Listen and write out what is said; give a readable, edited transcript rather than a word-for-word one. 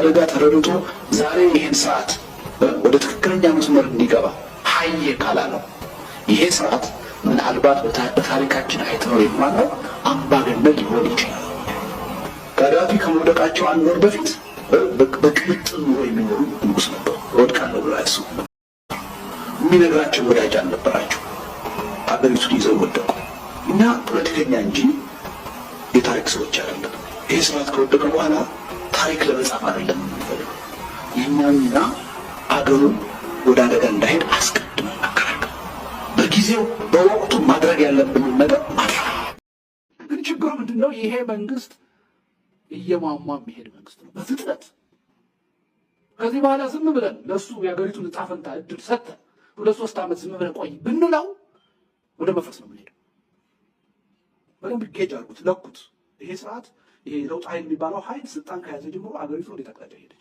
አደጋ ተረድቶ ዛሬ ይህን ስርዓት ወደ ትክክለኛ መስመር እንዲገባ ሀየ ካላለው ይሄ ስርዓት ምናልባት በታሪካችን አይተነው የማናው አምባገነን ሊሆን ይችላል። ጋዳፊ ከመውደቃቸው አንድ ወር በፊት በቅምጥል ኑሮ የሚኖሩ ንጉስ ነበሩ። እወድቃለሁ ብለው አያስቡም። የሚነግራቸው ወዳጅ አልነበራቸው። አገሪቱን ይዘው ወደቁ። እኛ ፖለቲከኛ እንጂ የታሪክ ሰዎች አይደለም። ይህ ስርዓት ከወደቀ በኋላ ታሪክ ለመጻፍ አይደለም የምንፈልገው። የእኛ ሚና አገሩን ወደ አደጋ እንዳይሄድ አስቀድመን መከላከል፣ በጊዜው በወቅቱ ማድረግ ያለብንን ነገር ማድረግ። ግን ችግሩ ምንድነው? ይሄ መንግስት እየሟሟ የሚሄድ መንግስት ነው በፍጥነት። ከዚህ በኋላ ዝም ብለን ለሱ የሀገሪቱን ዕጣ ፈንታ እድል ሰጥተን 2-3 ዓመት ዝም ብለን ቆይ ብንለው ወደ መፍረስ ነው የምንሄደው። በደንብ ጌጅ አድርጉት፣ ለኩት። ይሄ ስርዓት ይሄ ለውጥ ኃይል የሚባለው ኃይል ስልጣን ከያዘ ጀምሮ አገሪቱ ወደ ተቀዳጀ ሄደ።